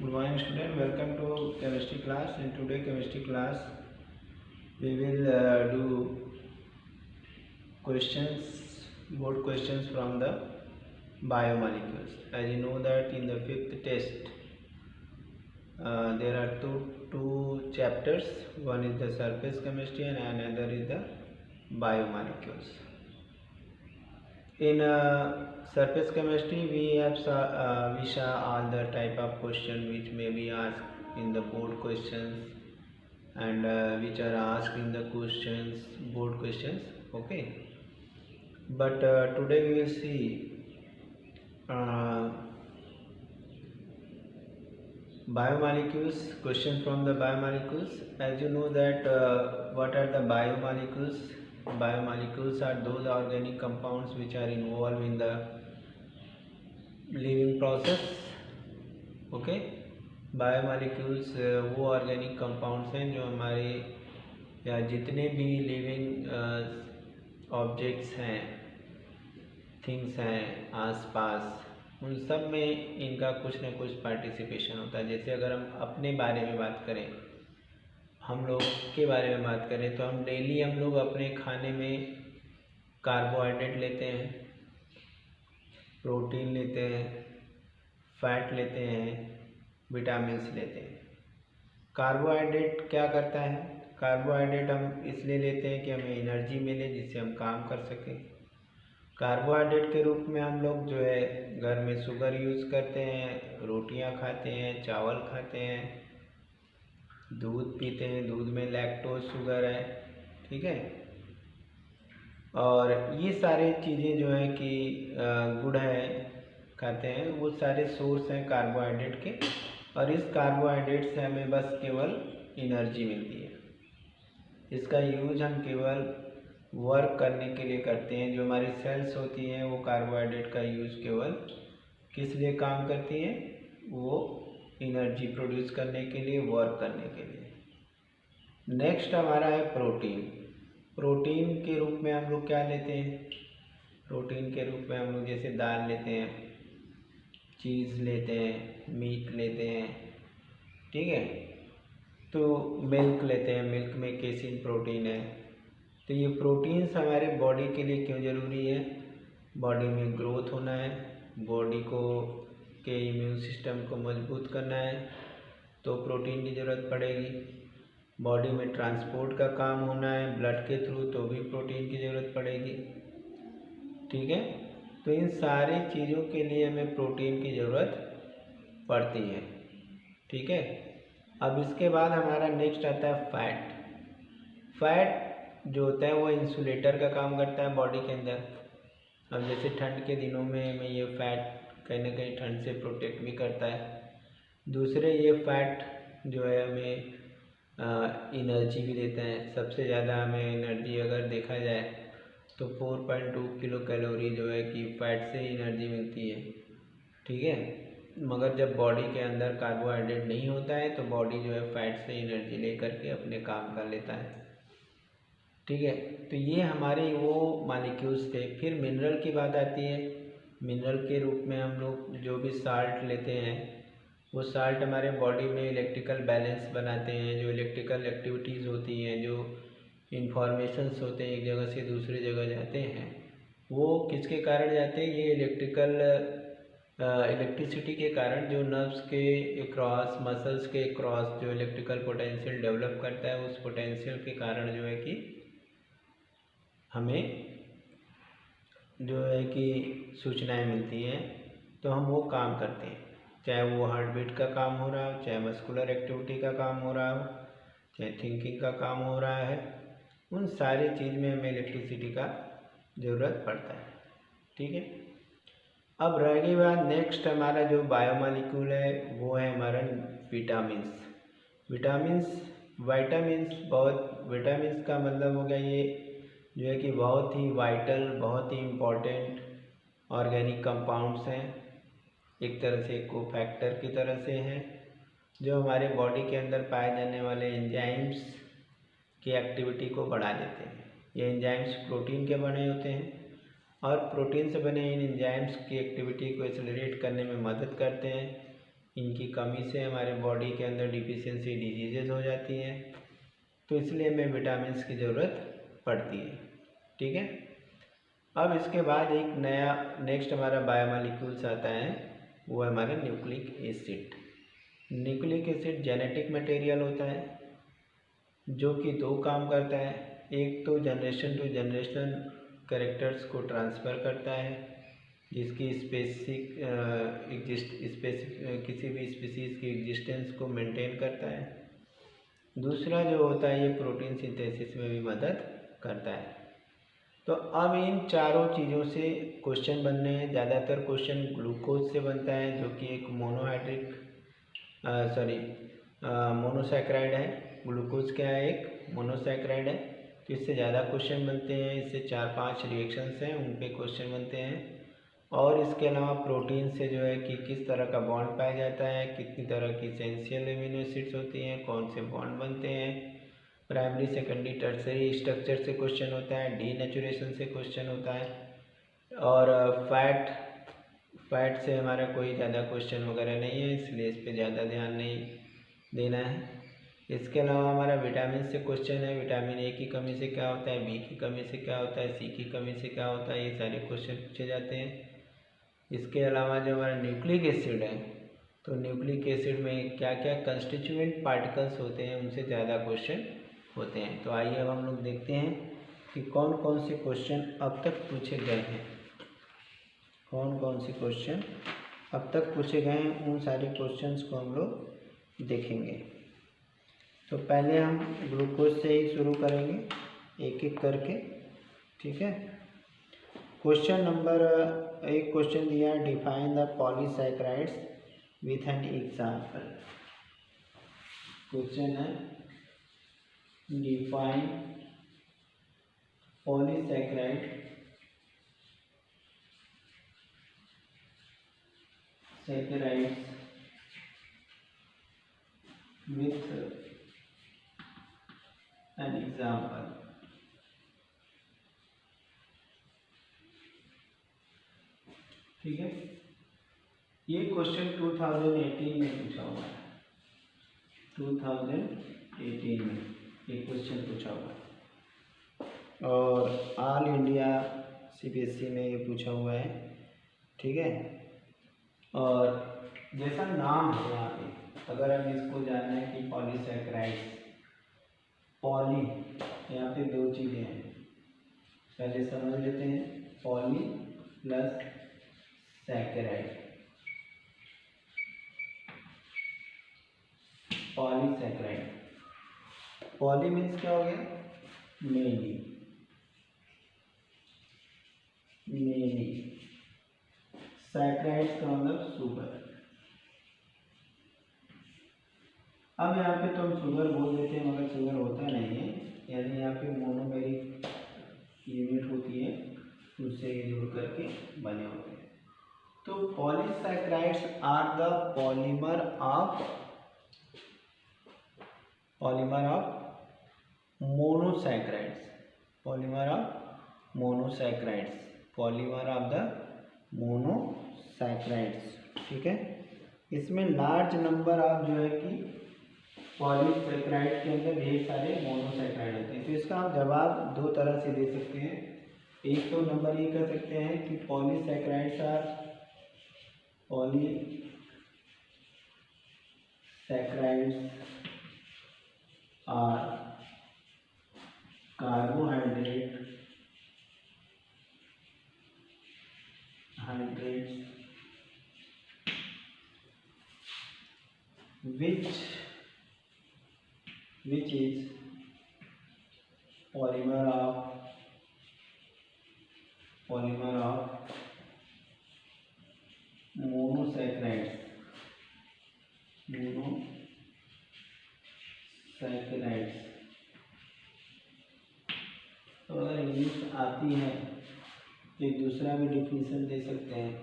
Good morning student, welcome to chemistry class. In today chemistry class we will do board questions from the biomolecules. As you know that in the fifth test there are two chapters. One is the surface chemistry and another is the biomolecules. In surface chemistry we saw all the type of question which may be asked in the board questions and which are asked in the board questions. Okay, but today we will see biomolecules, question from the biomolecules. As you know that what are the biomolecules? Biomolecules are those organic compounds which are involved in the living process. Okay, biomolecules वो organic compounds हैं जो हमारे या जितने भी living objects हैं, things हैं आसपास, उन सब में इनका कुछ न कुछ पार्टिसिपेशन होता है। जैसे अगर हम अपने बारे में बात करें, हम लोग के बारे में बात करें तो हम डेली हम लोग अपने खाने में कार्बोहाइड्रेट लेते हैं, प्रोटीन लेते हैं, फैट लेते हैं, विटामिन्स लेते हैं। कार्बोहाइड्रेट क्या करता है? कार्बोहाइड्रेट हम इसलिए लेते हैं कि हमें एनर्जी मिले, जिससे हम काम कर सकें। कार्बोहाइड्रेट के रूप में हम लोग जो है घर में शुगर यूज़ करते हैं, रोटियां खाते हैं, चावल खाते हैं, दूध पीते हैं, दूध में लैक्टोज शुगर है, ठीक है। और ये सारे चीज़ें जो है कि गुड़ है खाते हैं, वो सारे सोर्स हैं कार्बोहाइड्रेट के। और इस कार्बोहाइड्रेट से हमें बस केवल एनर्जी मिलती है। इसका यूज हम केवल वर्क करने के लिए करते हैं। जो हमारी सेल्स होती हैं वो कार्बोहाइड्रेट का यूज केवल किस लिए काम करती हैं? वो एनर्जी प्रोड्यूस करने के लिए, वर्क करने के लिए। नेक्स्ट हमारा है प्रोटीन। प्रोटीन के रूप में हम लोग क्या लेते हैं? प्रोटीन के रूप में हम लोग जैसे दाल लेते हैं, चीज़ लेते हैं, मीट लेते हैं, ठीक है। तो मिल्क लेते हैं, मिल्क में केसिन प्रोटीन है। तो ये प्रोटीन्स हमारे बॉडी के लिए क्यों ज़रूरी है? बॉडी में ग्रोथ होना है, बॉडी को के इम्यून सिस्टम को मजबूत करना है तो प्रोटीन की ज़रूरत पड़ेगी। बॉडी में ट्रांसपोर्ट का काम होना है ब्लड के थ्रू तो भी प्रोटीन की ज़रूरत पड़ेगी, ठीक है। तो इन सारी चीज़ों के लिए हमें प्रोटीन की ज़रूरत पड़ती है, ठीक है। अब इसके बाद हमारा नेक्स्ट आता है फैट। फैट जो होता है वो इंसुलेटर का काम करता है बॉडी के अंदर। अब जैसे ठंड के दिनों में हमें ये फैट कहीं ना कहीं ठंड से प्रोटेक्ट भी करता है। दूसरे ये फैट जो है हमें एनर्जी भी देता है। सबसे ज़्यादा हमें एनर्जी अगर देखा जाए तो 4.2 किलो कैलोरी जो है कि फैट से एनर्जी मिलती है, ठीक है। मगर जब बॉडी के अंदर कार्बोहाइड्रेट नहीं होता है तो बॉडी जो है फैट से एनर्जी लेकर के अपने काम कर लेता है, ठीक है। तो ये हमारे वो मॉलिक्यूल्स थे। फिर मिनरल की बात आती है। मिनरल के रूप में हम लोग जो भी साल्ट लेते हैं, वो साल्ट हमारे बॉडी में इलेक्ट्रिकल बैलेंस बनाते हैं। जो इलेक्ट्रिकल एक्टिविटीज़ होती हैं, जो इंफॉर्मेशंस होते हैं एक जगह से दूसरी जगह जाते हैं, वो किसके कारण जाते हैं? ये इलेक्ट्रिसिटी के कारण, जो नर्व्स के क्रॉस, मसल्स के क्रॉस जो इलेक्ट्रिकल पोटेंशियल डेवलप करता है, उस पोटेंशियल के कारण जो है कि हमें जो है कि सूचनाएं मिलती हैं तो हम वो काम करते हैं। चाहे वो हार्ट बीट का काम हो रहा हो, चाहे मस्कुलर एक्टिविटी का काम हो रहा हो, चाहे थिंकिंग का काम हो रहा है, उन सारी चीज़ में हमें इलेक्ट्रिसिटी का ज़रूरत पड़ता है, ठीक है। अब रह गई बात, नेक्स्ट हमारा जो बायोमॉलिक्यूल है वो है हमारा विटामिन्स। विटामिन्स का मतलब हो गया ये जो है कि बहुत ही वाइटल, बहुत ही इम्पोर्टेंट ऑर्गेनिक कंपाउंड्स हैं। एक तरह से कोफैक्टर की तरह से हैं, जो हमारे बॉडी के अंदर पाए जाने वाले एंजाइम्स की एक्टिविटी को बढ़ा देते हैं। ये एंजाइम्स प्रोटीन के बने होते हैं और प्रोटीन से बने इन एंजाइम्स की एक्टिविटी को एक्सेलरेट करने में मदद करते हैं इनकी कमी से हमारे बॉडी के अंदर डिफिशियंसी डिजीजेज हो जाती हैं, तो इसलिए हमें विटामिन्स की ज़रूरत पड़ती है। ठीक है। अब इसके बाद एक नया नेक्स्ट हमारा बायोमोलिक्यूल्स आता है, वो है हमारा nucleic acid. Nucleic acid genetic material होता है जो कि दो काम करता है। एक तो जनरेशन टू जनरेशन कैरेक्टर्स को ट्रांसफ़र करता है, जिसकी किसी भी स्पीसीज़ की एग्जिस्टेंस को मेंटेन करता है। दूसरा जो होता है, ये प्रोटीन सिंथेसिस में भी मदद करता है। तो अब इन चारों चीज़ों से क्वेश्चन बनने हैं। ज़्यादातर क्वेश्चन ग्लूकोज से बनता है, जो कि एक मोनोसैकराइड है। ग्लूकोज क्या है? एक मोनोसैकराइड है। तो इससे ज़्यादा क्वेश्चन बनते हैं। इससे 4-5 रिएक्शंस हैं, उन पे क्वेश्चन बनते हैं। और इसके अलावा प्रोटीन से जो है कि किस तरह का बॉन्ड पाया जाता है, कितनी तरह की एसेंशियल एमिनो एसिड्स होती हैं, कौन से बॉन्ड बनते हैं। प्राइमरी, सेकेंडरी, टर्सरी स्ट्रक्चर से क्वेश्चन होता है, डीनेचुरेशन से क्वेश्चन होता है। और फैट से हमारा कोई ज़्यादा क्वेश्चन वगैरह नहीं है, इसलिए इस पर ज़्यादा ध्यान नहीं देना है। इसके अलावा हमारा विटामिन से क्वेश्चन है। विटामिन ए की कमी से क्या होता है, बी की कमी से क्या होता है, सी की कमी से क्या होता है, ये सारे क्वेश्चन पूछे जाते हैं। इसके अलावा जो हमारा न्यूक्लिक एसिड है, तो न्यूक्लिक एसिड में क्या क्या कंस्टिट्यूएंट पार्टिकल्स होते हैं, उनसे ज़्यादा क्वेश्चन होते हैं। तो आइए अब हम लोग देखते हैं कि कौन कौन से क्वेश्चन अब तक पूछे गए हैं। कौन कौन से क्वेश्चन अब तक पूछे गए हैं, उन सारे क्वेश्चंस को हम लोग देखेंगे। तो पहले हम ग्लूकोज से ही शुरू करेंगे, एक एक करके। ठीक है। क्वेश्चन नंबर एक क्वेश्चन दिया है, define the polysaccharides with an example. Question है define polysaccharide with an example। ठीक है। ये क्वेश्चन 2018 में पूछा हुआ है। 2018 में ये क्वेश्चन पूछा हुआ है, और ऑल इंडिया CBSE में ये पूछा हुआ है। ठीक है। और जैसा नाम है यहाँ पे, अगर हम इसको जानना है कि पॉलीसैकराइड्स, पॉली, यहाँ पे दो चीज़ें हैं, पहले समझ लेते हैं। Poly plus saccharide, polysaccharide. Poly means क्या हो गया? मेनी। सैकराइड्स का मतलब शुगर। अब यहाँ पे तो हम शुगर बोल देते हैं, मगर शुगर होता नहीं है, यानी यहाँ पे मोनोमेरिक यूनिट होती है, उससे ये जोड़ करके बने होते हैं। तो polysaccharides are the polymer of monosaccharides. Polymer of monosaccharides, polymer of the monosaccharides. ठीक है। इसमें लार्ज नंबर ऑफ जो है कि पॉलीसैकराइड के अंदर ढेर सारे मोनोसैकराइड होते हैं। तो इसका हम जवाब दो तरह से दे सकते हैं। एक तो नंबर ये कर सकते हैं कि polysaccharides are carbohydrates which is polymer of monosaccharides। तो अगर इंग्लिश आती है तो एक दूसरा भी डिफिनेशन दे सकते हैं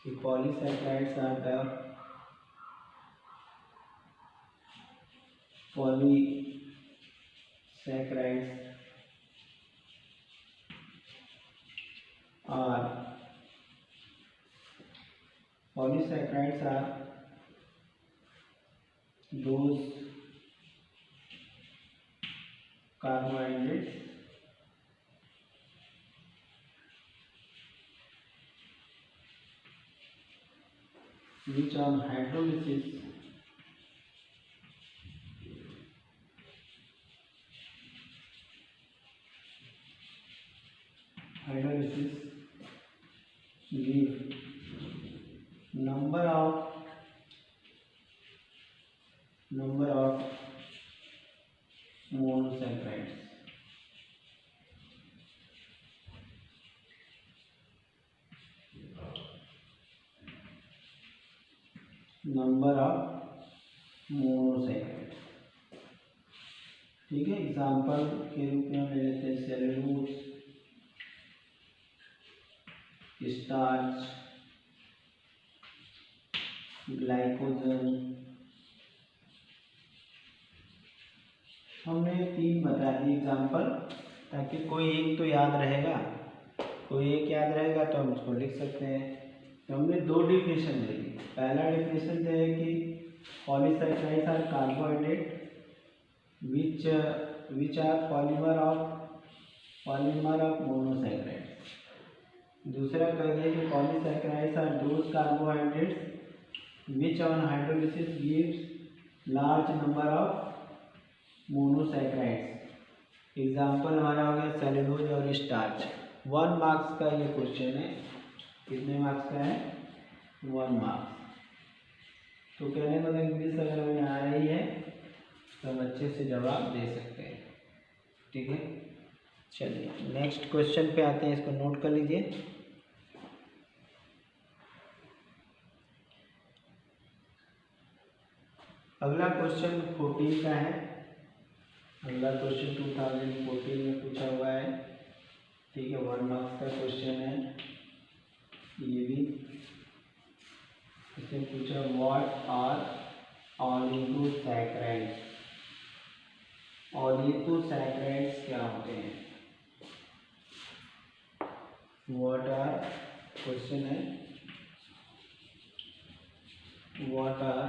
कि polysaccharides are the Polysaccharides are those carbohydrates which on hydrolysis give number of monosaccharides. Number of monosaccharide. ठीक है, एग्जाम्पल के रूप में हम ले लेते हैं सेलुलोज, स्टार्च, ग्लाइकोजन। हमने 3 बता दी एग्जाम्पल, ताकि कोई एक तो याद रहेगा, तो हम उसको लिख सकते हैं। तो हमने 2 डिफिनेशन दे दी। पहला डिफिनेशन जो है कि polysaccharides are carbohydrate which are polymer of monosaccharides. दूसरा कह दिया कि polysaccharides are those carbohydrates which on hydrolysis gives large number of monosaccharides. Example हमारा हो गया सेलुलोज और स्टार्च। 1 मार्क्स का ये क्वेश्चन है। कितने मार्क्स का है? 1 मार्क्स। तो कहने का इंग्लिश अगर हमें आ रही है तो हम अच्छे से जवाब दे सकते हैं। ठीक है, चलिए नेक्स्ट क्वेश्चन पे आते हैं, इसको नोट कर लीजिए। अगला क्वेश्चन 14 का है। अगला क्वेश्चन 2014 में पूछा हुआ है। ठीक है, 1 मार्क्स का क्वेश्चन है ये भी। इसमें पूछा व्हाट आर ऑलिगोसैकराइड्स। ऑलिगोसैकराइड्स क्या होते हैं? व्हाट आर, क्वेश्चन है व्हाट आर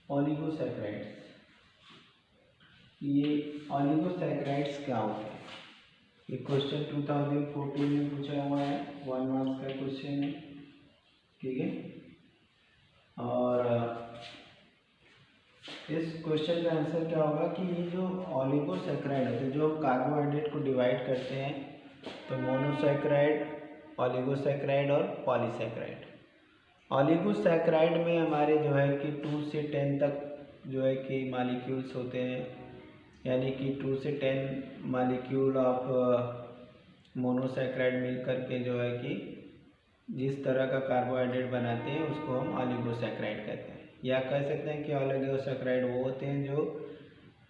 ऑलिगोसैकराइड्स। ये ऑलिगोसैकराइड्स क्या होते हैं? ये क्वेश्चन 2014 में पूछा हुआ है, 1 मार्क्स का क्वेश्चन है। ठीक है, और इस क्वेश्चन का आंसर क्या होगा कि ये जो ऑलिगोसैकराइड होते हैं, जो कार्बोहाइड्रेट को डिवाइड करते हैं, तो मोनोसैकराइड, ऑलिगोसैकराइड और पॉलीसैकराइड। ऑलिगोसैकराइड में हमारे जो है कि 2 से 10 तक जो है कि मॉलिक्यूल्स होते हैं, यानी कि 2 से 10 मॉलिक्यूल ऑफ मोनोसैकराइड मिल करके जो है कि जिस तरह का कार्बोहाइड्रेट बनाते हैं उसको हम ऑलिगोसैकराइड कहते हैं। या कह सकते हैं कि ऑलिगोसैकराइड वो होते हैं जो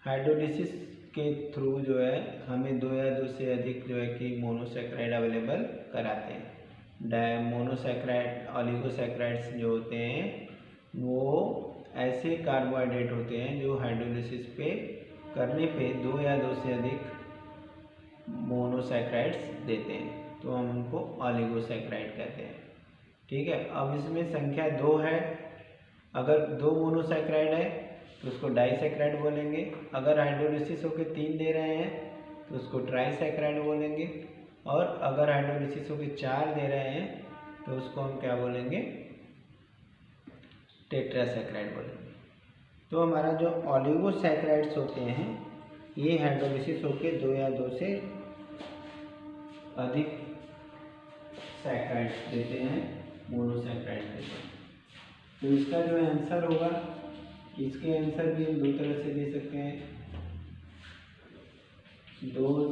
हाइड्रोलिसिस के थ्रू जो है हमें 2 या 2 से अधिक जो है कि मोनोसैकराइड अवेलेबल कराते हैं। मोनोसैकराइड, ऑलिगोसैकराइड्स जो होते हैं वो ऐसे कार्बोहाइड्रेट होते हैं जो हाइड्रोलिसिस पे करने पे 2 या 2 से अधिक मोनोसैकराइड्स देते हैं, तो हम उनको ऑलिगोसैकराइड कहते हैं। ठीक है, अब इसमें संख्या 2 है। अगर 2 मोनोसैकराइड है तो उसको डाइसैकराइड बोलेंगे। अगर हाइड्रोलिसिस होकर 3 दे रहे हैं तो उसको ट्राइसैकराइड बोलेंगे। और अगर हाइड्रोलिसिस होकर 4 दे रहे हैं तो उसको हम क्या बोलेंगे? टेट्रासैकराइड बोलेंगे। तो हमारा जो ऑलिगोसैकराइड्स होते हैं ये हाइड्रोलिसिस होकर 2 या 2 से अधिक सैकराइड्स देते हैं, मोनोसैकराइड देते हैं। तो इसका जो आंसर होगा, इसके आंसर भी हम 2 तरह से दे सकते हैं। Those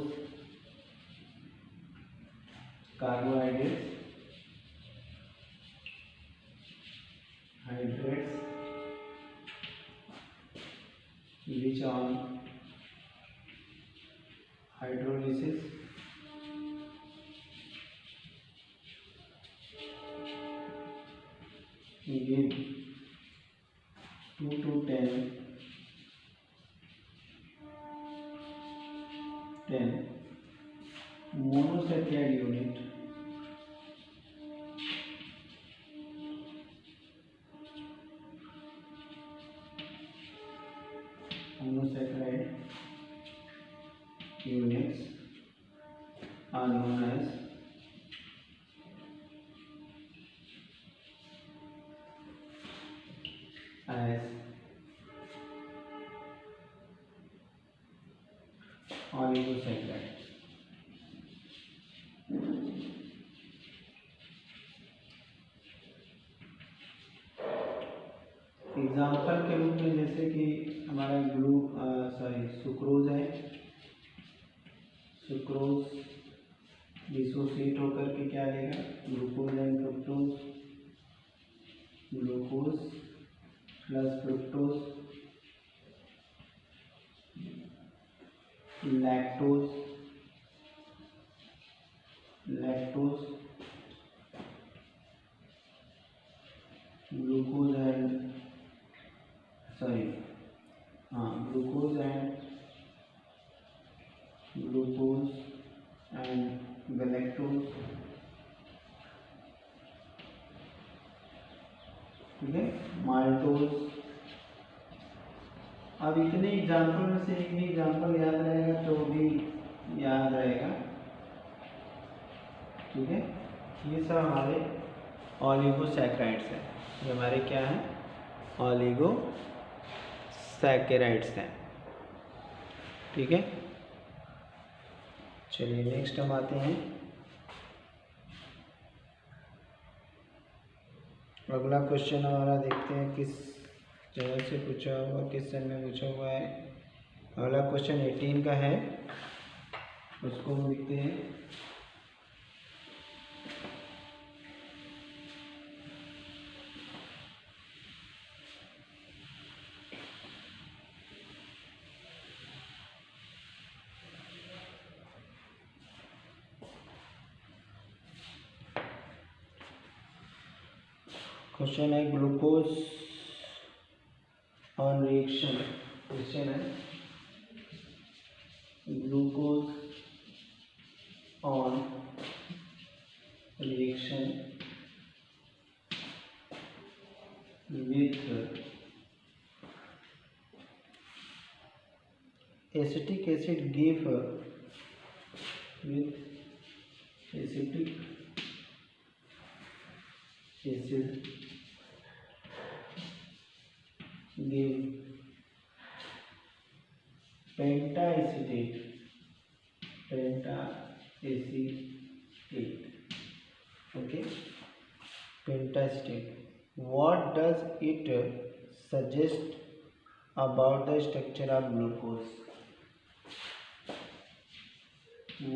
carbohydrates which on hydrolysis give 2 to 10 10 monosaccharide unit units are known as oligosaccharide. Example के रूप में जैसे कि हमारा सुक्रोज है। सुक्रोज डिसोसिएट होकर के क्या लेगा, glucose and fructose, glucose plus fructose, lactose, lactose, glucose and glucose and galactose. ठीक है, माल्टोज। अब इतने एग्जाम्पल में से एक भी एग्जाम्पल याद रहेगा तो भी याद रहेगा। ठीक है, ये सब हमारे ऑलिगोसैकेराइड्स हैं। ये हमारे क्या हैं, ऑलिगोसैकेराइड्स हैं। ठीक है, चलिए नेक्स्ट हम आते हैं। अगला क्वेश्चन हमारा देखते हैं किस जगह से पूछा हुआ, किस सन में पूछा हुआ है। अगला क्वेश्चन 18 का है, उसको हम लिखते हैं। क्वेश्चन है ग्लूकोज ऑन रिएक्शन। क्वेश्चन है glucose on reaction with acetic acid give with acetic acid give pentacetate okay, pentacetate. What does it suggest about the structure of glucose?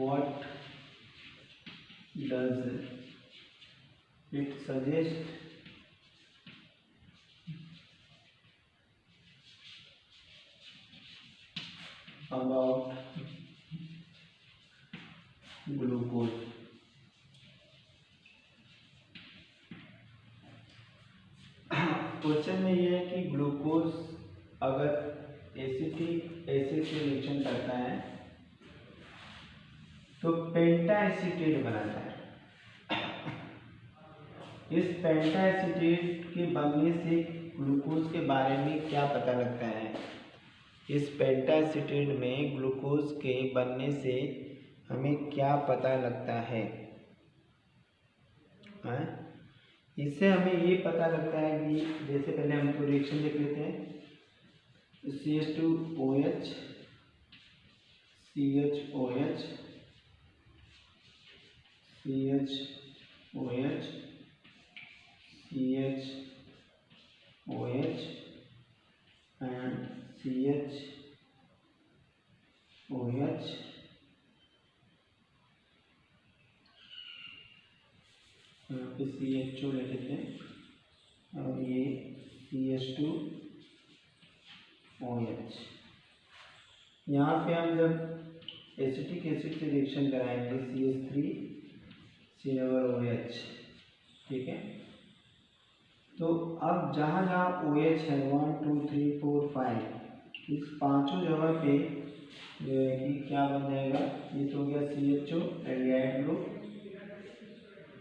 What does it suggest about glucose? Question में ये है कि glucose अगर acetic acid से reaction करता है तो पेंटाएसिटेट बनाता है। इस पेंटाएसिटेट के बनने से ग्लूकोज के बारे में क्या पता लगता है? इस पेंटाएसिटेट में ग्लूकोज के बनने से हमें क्या पता लगता है? इससे हमें ये पता लगता है कि जैसे पहले हम तो रिएक्शन देख लेते हैं। CH2OH CHOH CHOH CHOH and CHOH यहाँ पे CHO ले लेते हैं और ये CH2OH। यहाँ पे हम जब एसिटिक एसिड से रिएक्शन कराएंगे CH3COOH। ठीक है, तो अब जहाँ जहाँ OH है 1 2 3 4 5, इस पांचों जगह पे जो है कि क्या बन जाएगा, ये तो हो गया CHO एल्डिहाइड ग्रुप,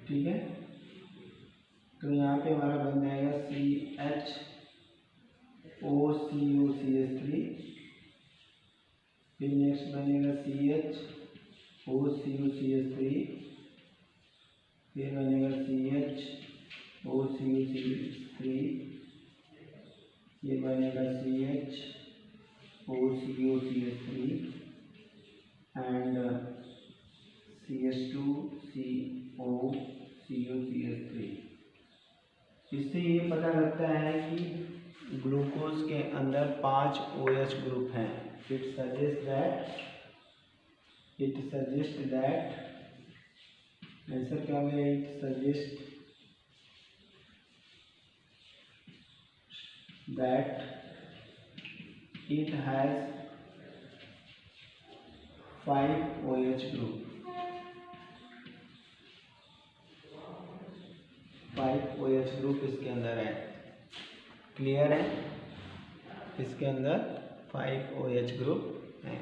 ठीक है। तो यहाँ पे हमारा बन जाएगा CHOCOCH3, फिर नेक्स्ट बनेगा CHOCOCH3, फिर बनेगा CHOCOCH3, ये बनेगा CHOCOCH3 एंड CH2COCOCH3। इससे ये पता लगता है कि ग्लूकोज के अंदर 5 OH ग्रुप हैं। इट सजेस्ट दैट आंसर क्या होगा, it suggest that it has 5 OH group, 5 OH group इसके अंदर है। क्लियर है, इसके अंदर 5 OH ग्रुप हैं।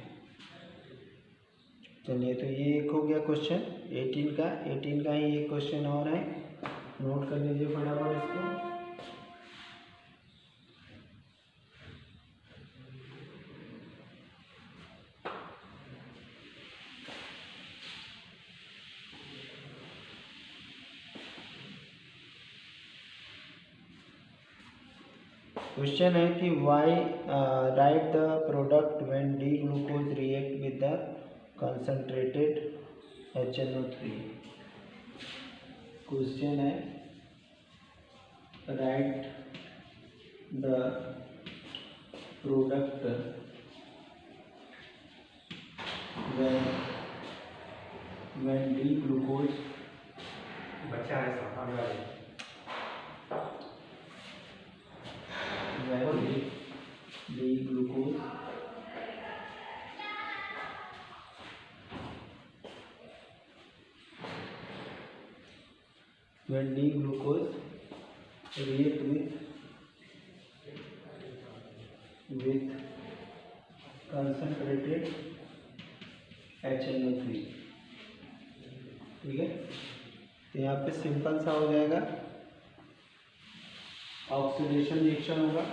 चलिए, तो ये एक हो गया क्वेश्चन 18 का ही एक क्वेश्चन और है, नोट कर लीजिए फटाफट इसको। क्वेश्चन है कि why write the product when D glucose react with the concentrated HNO3। Question है write the product when D glucose, बच्चा है सामने D glucose when D glucose react with concentrated HNO3, ठीक है। तो यहाँ पे सिंपल सा हो जाएगा, ऑक्सीडेशन रिएक्शन होगा,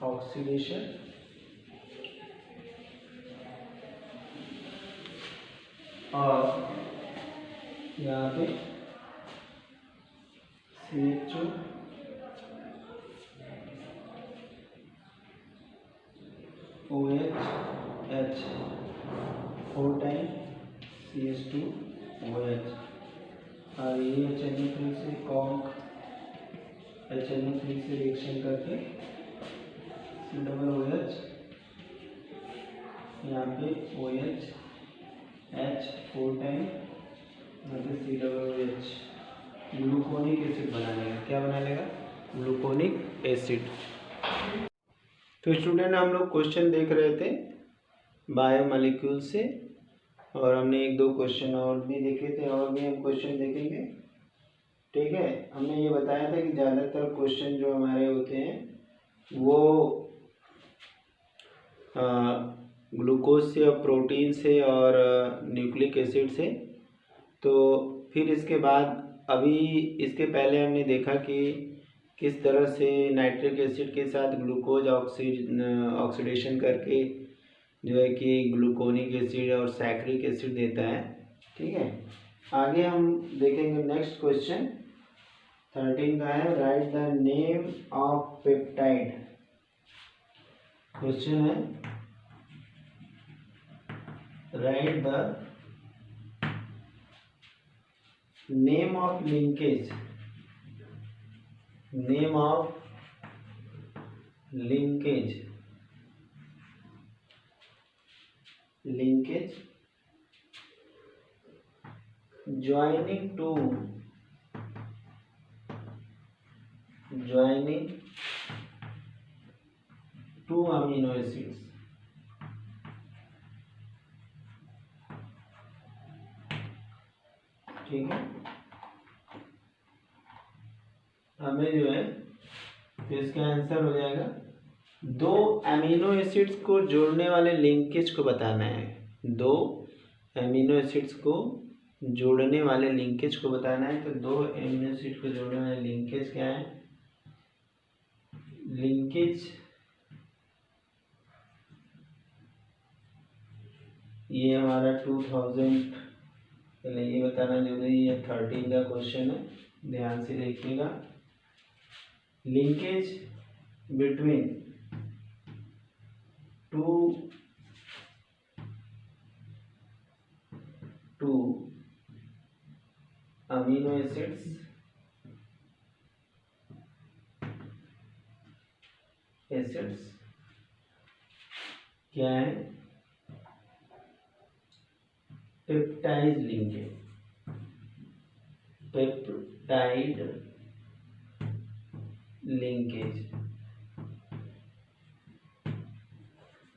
ऑक्सीडेशन और यहाँ पे CHO OH 4 टाइम CH2OH और ये HNO3 से कॉन्क HNO3 से रिएक्शन करके COOH, यहाँ पे OH H 4 टाइम यहाँ पे COOH ग्लूकोनिक एसिड बना लेगा। क्या बना लेगा, ग्लूकोनिक एसिड। तो स्टूडेंट, हम लोग क्वेश्चन देख रहे थे बायोमोलिक्यूल से, और हमने 1-2 क्वेश्चन और भी देखे थे, और भी हम क्वेश्चन देखेंगे, ठीक है। हमने ये बताया था कि ज़्यादातर क्वेश्चन जो हमारे होते हैं वो ग्लूकोज से और प्रोटीन से और न्यूक्लिक एसिड से। तो फिर इसके बाद अभी इसके पहले हमने देखा कि किस तरह से नाइट्रिक एसिड के साथ ग्लूकोज ऑक्सीडेशन करके जो है कि ग्लूकोनिक एसिड और सैक्रिक एसिड देता है, ठीक है। आगे हम देखेंगे नेक्स्ट क्वेश्चन 13 का है, write the name of peptide. Question है write the name of linkage, name of linkage, linkage joining two amino acids, ठीक है। हमें जो है तो इसका आंसर हो जाएगा दो अमीनो एसिड्स को जोड़ने वाले लिंकेज को बताना है। दो अमीनो एसिड्स को जोड़ने वाले लिंकेज को बताना है। तो दो अमीनो एसिड को जोड़ने वाले लिंकेज क्या है? लिंकेज ये हमारा 2000 पहले ये बताना जरूरी है। 13 का क्वेश्चन है, ध्यान से देखिएगा। Linkage between two amino acids क्या है? Peptide linkage. पेप्टाइड लिंकेज,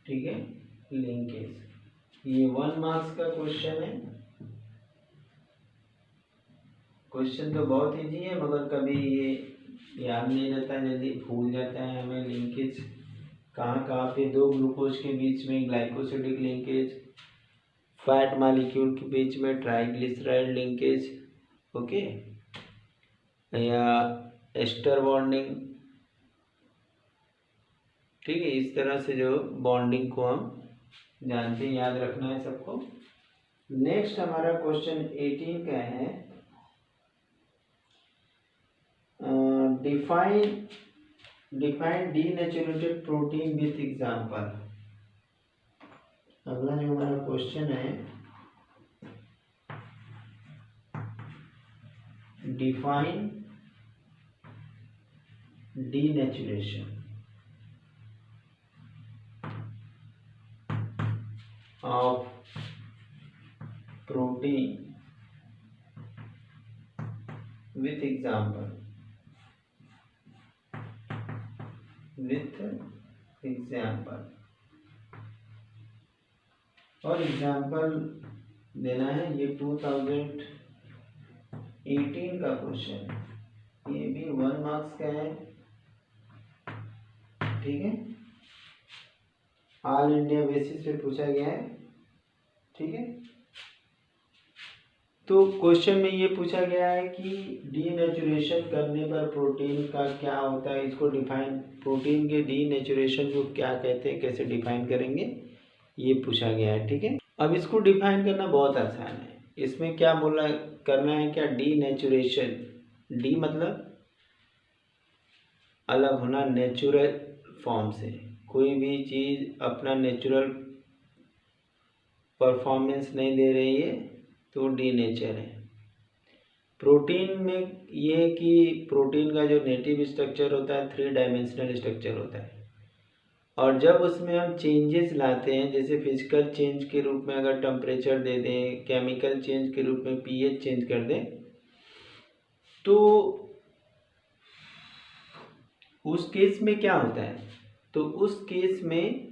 ठीक है, लिंकेज। ये 1 मार्क्स का क्वेश्चन है। क्वेश्चन तो बहुत इजी है, मगर कभी ये याद नहीं रहता है, जल्दी भूल जाता है हमें। लिंकेज कहाँ कहाँ पे? दो ग्लूकोज के बीच में ग्लाइकोसिडिक लिंकेज, फैट मॉलिक्यूल के बीच में ट्राइग्लिसराइड लिंकेज, ओके, या एस्टर बॉन्डिंग, ठीक है। इस तरह से जो बॉन्डिंग को हम जानते हैं, याद रखना है सबको। नेक्स्ट हमारा क्वेश्चन 18 का है, डिफाइन डीनेचुरेटेड प्रोटीन विथ एग्जांपल। अगला जो हमारा क्वेश्चन है, define denaturation of protein with example। और एग्जाम्पल देना है। ये 2018 का क्वेश्चन है, ये भी 1 मार्क्स का है, ठीक है। ऑल इंडिया बेसिस पे पूछा गया है, ठीक है। तो क्वेश्चन में ये पूछा गया है कि डीनेचुरेशन करने पर प्रोटीन का क्या होता है, इसको डिफाइन, प्रोटीन के डीनेचुरेशन को क्या कहते हैं, कैसे डिफाइन करेंगे, ये पूछा गया है, ठीक है। अब इसको डिफाइन करना बहुत आसान है। इसमें क्या बोलना करना है, क्या डीनेचुरेशन, डी मतलब अलग होना, नेचुरल फॉर्म से। कोई भी चीज़ अपना नेचुरल परफॉर्मेंस नहीं दे रही है तो डीनेचर है। प्रोटीन में ये है कि प्रोटीन का जो नेटिव स्ट्रक्चर होता है 3 डायमेंशनल स्ट्रक्चर होता है, और जब उसमें हम चेंजेस लाते हैं, जैसे फिजिकल चेंज के रूप में अगर टेम्परेचर दे दें, केमिकल चेंज के रूप में पीएच चेंज कर दें, तो उस केस में क्या होता है, तो उस केस में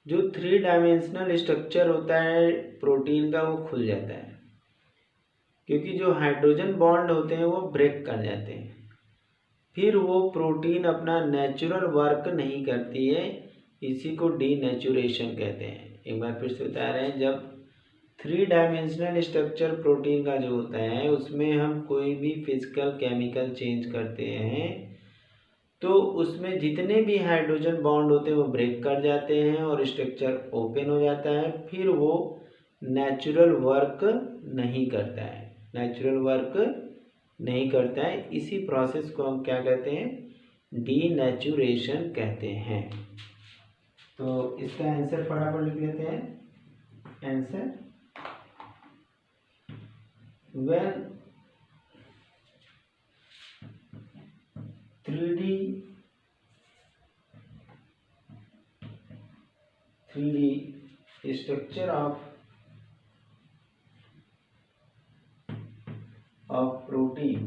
जो 3 डायमेंशनल स्ट्रक्चर होता है प्रोटीन का वो खुल जाता है, क्योंकि जो हाइड्रोजन बॉन्ड होते हैं वो ब्रेक कर जाते हैं। फिर वो प्रोटीन अपना नेचुरल वर्क नहीं करती है, इसी को डीनेचुरेशन कहते हैं। एक बार फिर से बता रहे हैं, जब 3 डायमेंशनल स्ट्रक्चर प्रोटीन का जो होता है उसमें हम कोई भी फिजिकल केमिकल चेंज करते हैं, तो उसमें जितने भी हाइड्रोजन बॉन्ड होते हैं वो ब्रेक कर जाते हैं और स्ट्रक्चर ओपन हो जाता है। फिर वो नेचुरल वर्क नहीं करता है, इसी प्रोसेस को हम क्या कहते हैं, डीनेचुरेशन कहते हैं। तो इसका आंसर फटाफट लिख लेते हैं। Answer, when 3D structure of protein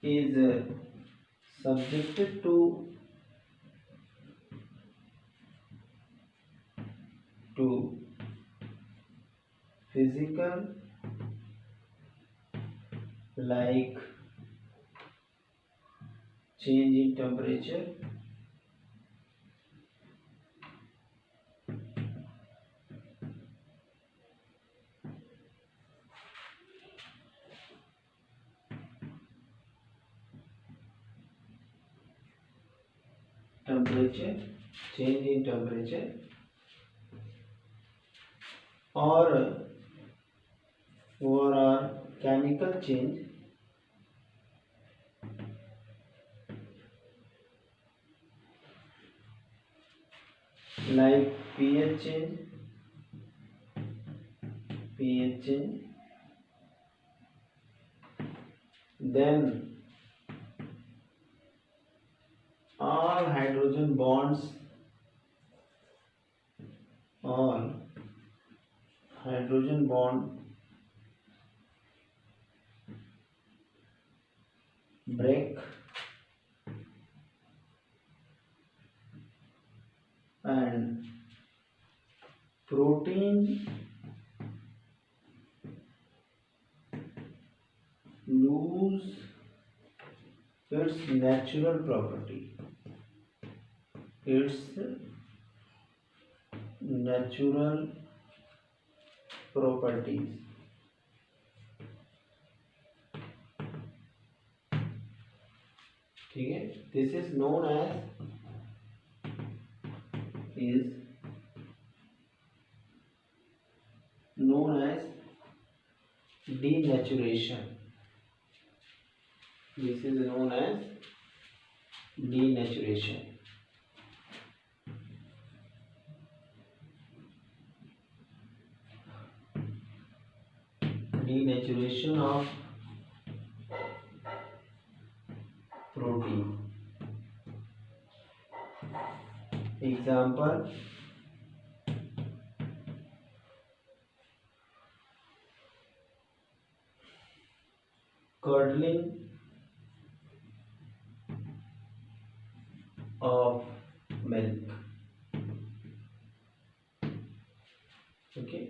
is subjected to physical like change in temperature, change in temperature, or chemical change like pH change, then all hydrogen bonds break and protein lose its natural properties. ठीक है, this is known as denaturation. This is known as denaturation. Denaturation of protein. Example: curdling of milk. Okay,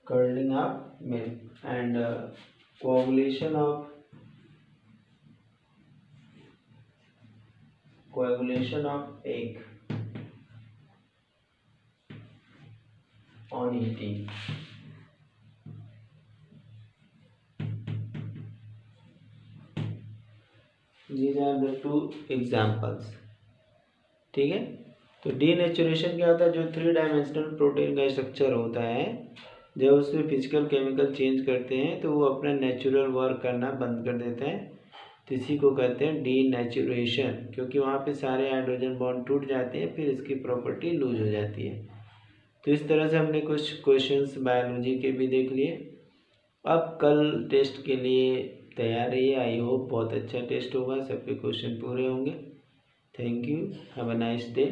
curdling of milk and coagulation of egg on eating. These are the two examples. ठीक है, तो denaturation क्या होता है? जो 3 dimensional protein का structure होता है, जब उसमें फिजिकल केमिकल चेंज करते हैं तो वो अपना नेचुरल वर्क करना बंद कर देते हैं, तो इसी को कहते हैं डीनेचुरेशन, क्योंकि वहाँ पे सारे हाइड्रोजन बॉन्ड टूट जाते हैं, फिर इसकी प्रॉपर्टी लूज हो जाती है। तो इस तरह से हमने कुछ क्वेश्चंस बायोलॉजी के भी देख लिए। अब कल टेस्ट के लिए तैयार रहिए, आई होप बहुत अच्छा टेस्ट होगा, सबके क्वेश्चन पूरे होंगे। Thank you, have a nice day.